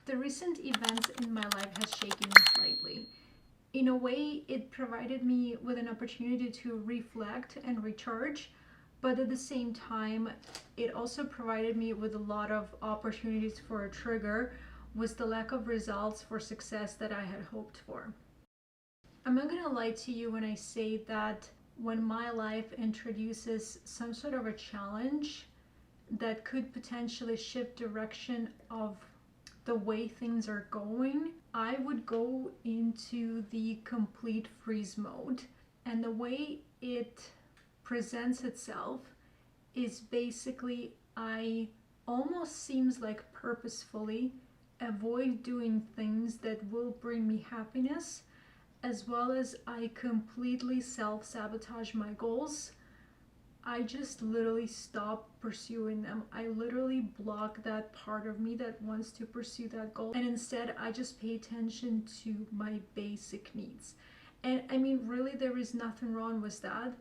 The recent events in my life has shaken me slightly. In a way, it provided me with an opportunity to reflect and recharge, but at the same time, it also provided me with a lot of opportunities for a trigger with the lack of results for success that I had hoped for. I'm not gonna lie to you when I say that when my life introduces some sort of a challenge that could potentially shift direction of the way things are going, I would go into the complete freeze mode. And the way it presents itself is basically I almost seems like purposefully avoid doing things that will bring me happiness, as well as I completely self sabotage my goals. I just literally stop pursuing them. I literally block that part of me that wants to pursue that goal. And instead, I just pay attention to my basic needs. And I mean, really, there is nothing wrong with that,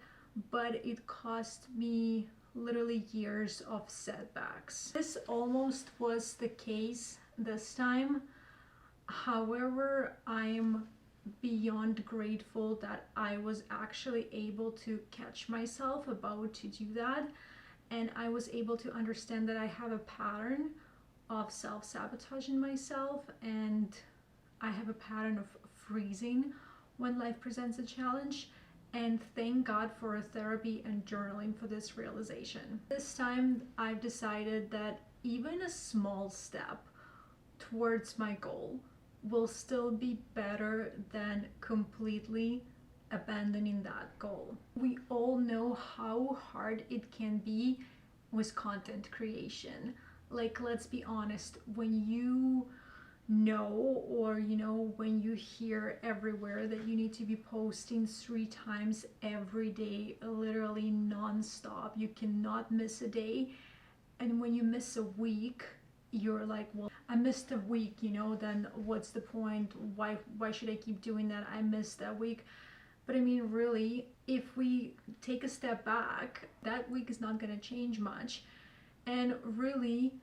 but it cost me literally years of setbacks. This almost was the case this time. However, I'm beyond grateful that I was actually able to catch myself about to do that, and I was able to understand that I have a pattern of self-sabotaging myself, and I have a pattern of freezing when life presents a challenge. And thank God for a therapy and journaling for this realization. This time I've decided that even a small step towards my goal will still be better than completely abandoning that goal. We all know how hard it can be with content creation. Like, let's be honest, when you know, or when you hear everywhere that you need to be posting 3 times every day, literally non-stop, you cannot miss a day, and when you miss a week, you're like, well, I missed a week, then what's the point? Why should I keep doing that? I missed that week. But I mean, really, if we take a step back, that week is not going to change much. And really,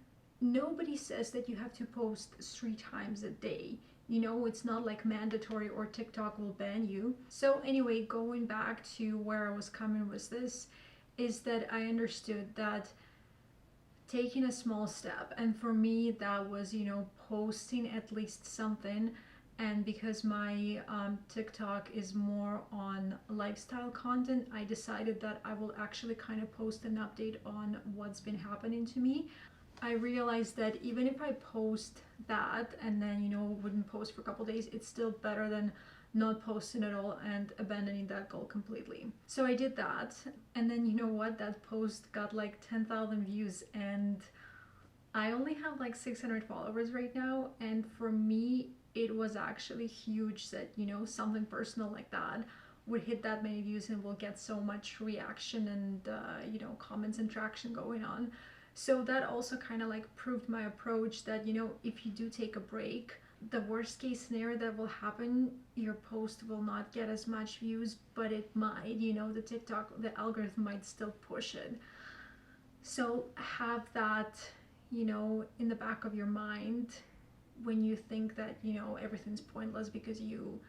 nobody says that you have to post 3 times a day. It's not like mandatory or TikTok will ban you. So anyway, going back to where I was coming with this, is that I understood that taking a small step, and for me that was posting at least something. And because my TikTok is more on lifestyle content, I decided that I will actually kind of post an update on what's been happening to me. I realized that even if I post that and then wouldn't post for a couple days, it's still better than not posting at all and abandoning that goal completely. So I did that, and then that post got like 10,000 views, and I only have like 600 followers right now. And for me, it was actually huge that something personal like that would hit that many views and will get so much reaction and comments and traction going on. So that also kind of like proved my approach that if you do take a break, the worst case scenario that will happen, your post will not get as much views, but it might, the TikTok, the algorithm might still push it. So have that, in the back of your mind when you think that, everything's pointless because you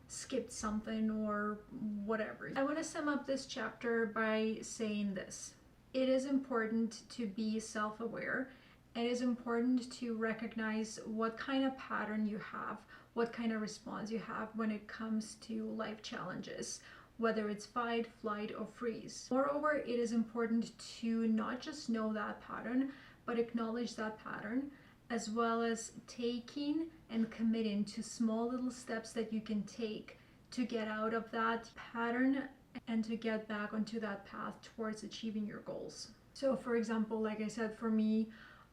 skipped something or whatever. I want to sum up this chapter by saying this. It is important to be self-aware. It is important to recognize what kind of pattern you have, what kind of response you have when it comes to life challenges, whether it's fight, flight, or freeze. Moreover, it is important to not just know that pattern, but acknowledge that pattern, as well as taking and committing to small little steps that you can take to get out of that pattern and to get back onto that path towards achieving your goals. So for example, like I said, for me,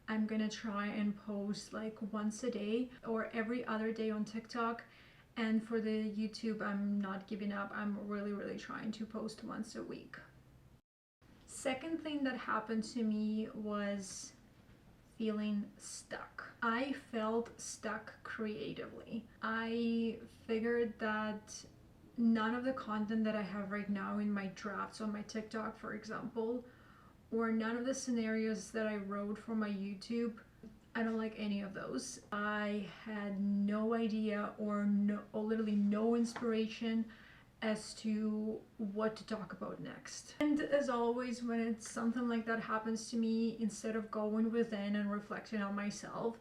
I'm gonna try and post like once a day or every other day on TikTok. And for the YouTube, I'm not giving up. I'm really trying to post once a week. Second thing that happened to me was feeling stuck. I felt stuck creatively. I figured that none of the content that I have right now in my drafts on my TikTok, for example, or none of the scenarios that I wrote for my YouTube I don't like any of those. I had no idea or literally no inspiration as to what to talk about next. And as always, when it's something like that happens to me, instead of going within and reflecting on myself,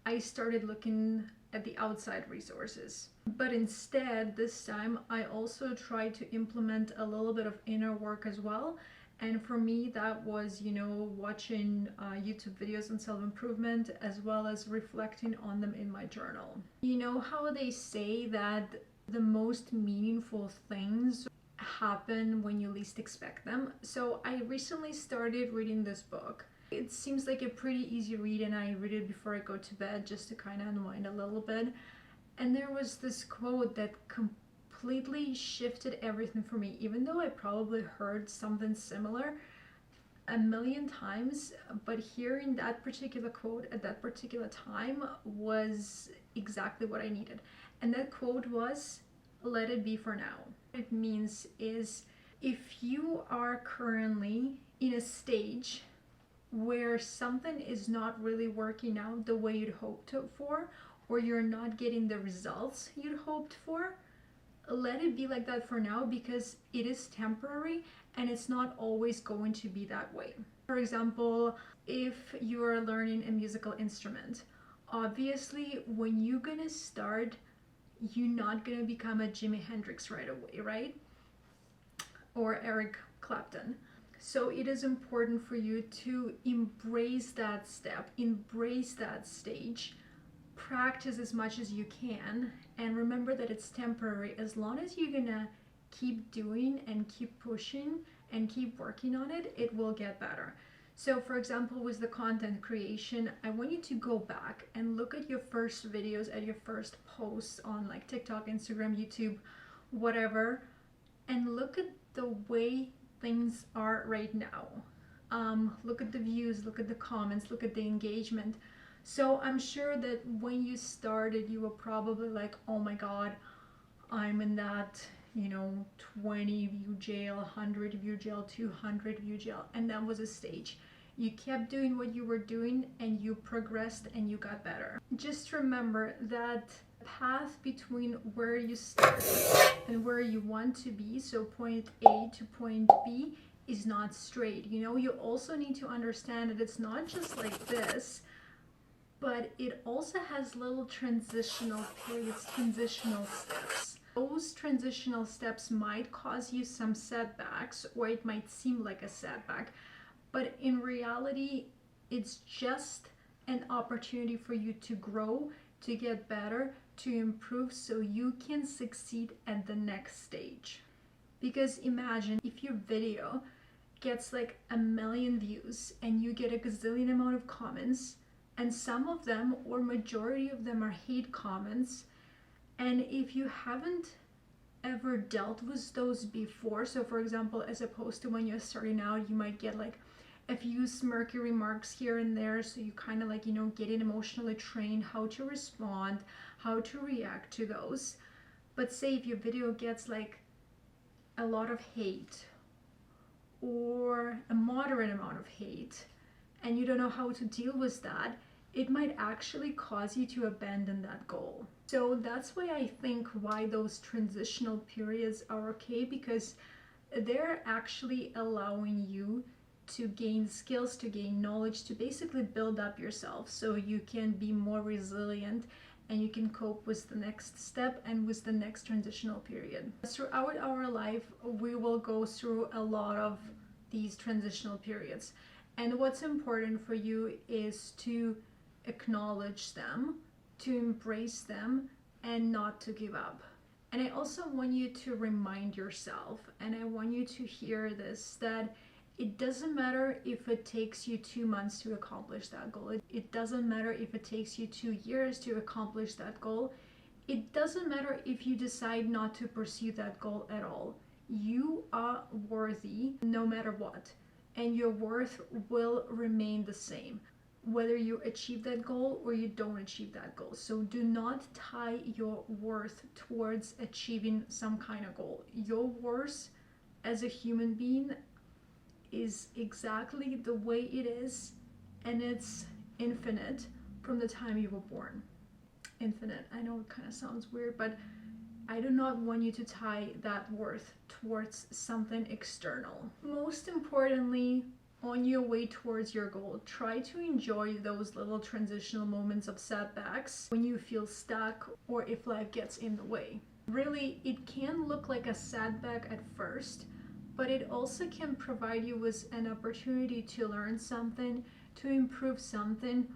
I started looking at the outside resources. But instead, this time, I also tried to implement a little bit of inner work as well. And for me, that was, watching YouTube videos on self-improvement, as well as reflecting on them in my journal. You know how they say that the most meaningful things happen when you least expect them? So I recently started reading this book. It seems like a pretty easy read, and I read it before I go to bed just to kind of unwind a little bit. And there was this quote that completely shifted everything for me, even though I probably heard something similar a million times, but hearing that particular quote at that particular time was exactly what I needed. And that quote was, "Let it be for now." What it means is, if you are currently in a stage where something is not really working out the way you'd hoped for, or you're not getting the results you'd hoped for, let it be like that for now, because it is temporary and it's not always going to be that way. For example, if you are learning a musical instrument, obviously when you're gonna start, you're not gonna become a Jimi Hendrix right away, right? Or Eric Clapton. So it is important for you to embrace that step, embrace that stage, practice as much as you can, and remember that it's temporary. As long as you're gonna keep doing and keep pushing and keep working on it, it will get better. So for example, with the content creation, I want you to go back and look at your first videos, at your first posts on like TikTok, Instagram, YouTube, whatever, and look at the way things are right now. Look at the views, look at the comments, look at the engagement. So I'm sure that when you started, you were probably like, oh my God, I'm in that, 20 view jail, 100 view jail, 200 view jail. And that was a stage. You kept doing what you were doing and you progressed and you got better. Just remember that path between where you started and where you want to be, so point A to point B, is not straight. You also need to understand that it's not just like this, but it also has little transitional periods, transitional steps. Those transitional steps might cause you some setbacks, or it might seem like a setback, but in reality, it's just an opportunity for you to grow, to get better, to improve, so you can succeed at the next stage. Because imagine if your video gets like 1 million views and you get a gazillion amount of comments, and some of them, or majority of them, are hate comments. And if you haven't ever dealt with those before, so for example, as opposed to when you're starting out, you might get like a few smirky remarks here and there, so you kind of like, getting emotionally trained how to respond, how to react to those. But say if your video gets like a lot of hate, or a moderate amount of hate, and you don't know how to deal with that, it might actually cause you to abandon that goal. So that's why I think why those transitional periods are okay, because they're actually allowing you to gain skills, to gain knowledge, to basically build up yourself so you can be more resilient and you can cope with the next step and with the next transitional period. Throughout our life, we will go through a lot of these transitional periods. And what's important for you is to acknowledge them, to embrace them, and not to give up. And I also want you to remind yourself, and I want you to hear this, that it doesn't matter if it takes you 2 months to accomplish that goal. It doesn't matter if it takes you 2 years to accomplish that goal. It doesn't matter if you decide not to pursue that goal at all. You are worthy no matter what, and your worth will remain the same, whether you achieve that goal or you don't achieve that goal. So do not tie your worth towards achieving some kind of goal. Your worth as a human being is exactly the way it is, and it's infinite, from the time you were born. Infinite. I know it kind of sounds weird, but I do not want you to tie that worth towards something external. Most importantly, on your way towards your goal, try to enjoy those little transitional moments of setbacks when you feel stuck or if life gets in the way. Really, it can look like a setback at first, but it also can provide you with an opportunity to learn something, to improve something,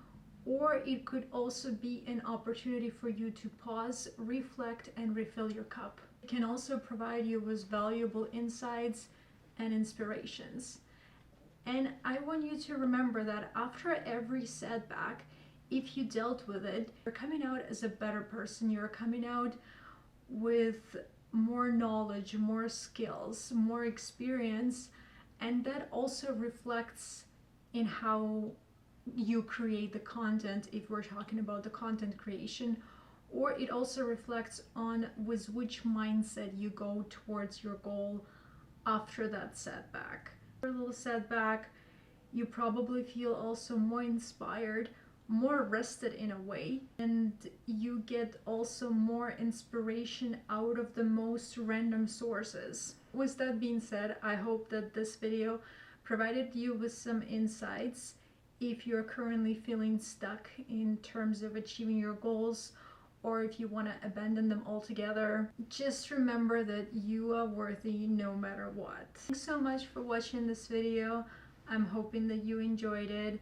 or it could also be an opportunity for you to pause, reflect, and refill your cup. It can also provide you with valuable insights and inspirations. And I want you to remember that after every setback, if you dealt with it, you're coming out as a better person. You're coming out with more knowledge, more skills, more experience, and that also reflects in how you create the content if we're talking about the content creation, or it also reflects on with which mindset you go towards your goal after that setback. A little setback, you probably feel also more inspired, more rested in a way, and you get also more inspiration out of the most random sources. With that being said, I hope that this video provided you with some insights if you're currently feeling stuck in terms of achieving your goals, or if you want to abandon them altogether. Just remember that you are worthy no matter what. Thanks so much for watching this video. I'm hoping that you enjoyed it.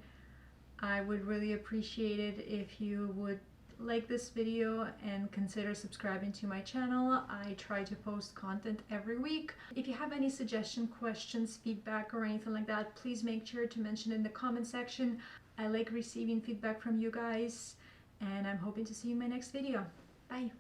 I would really appreciate it if you would like this video and consider subscribing to my channel. I try to post content every week. If you have any suggestion, questions, feedback, or anything like that, please make sure to mention in the comment section. I like receiving feedback from you guys, and I'm hoping to see you in my next video. Bye!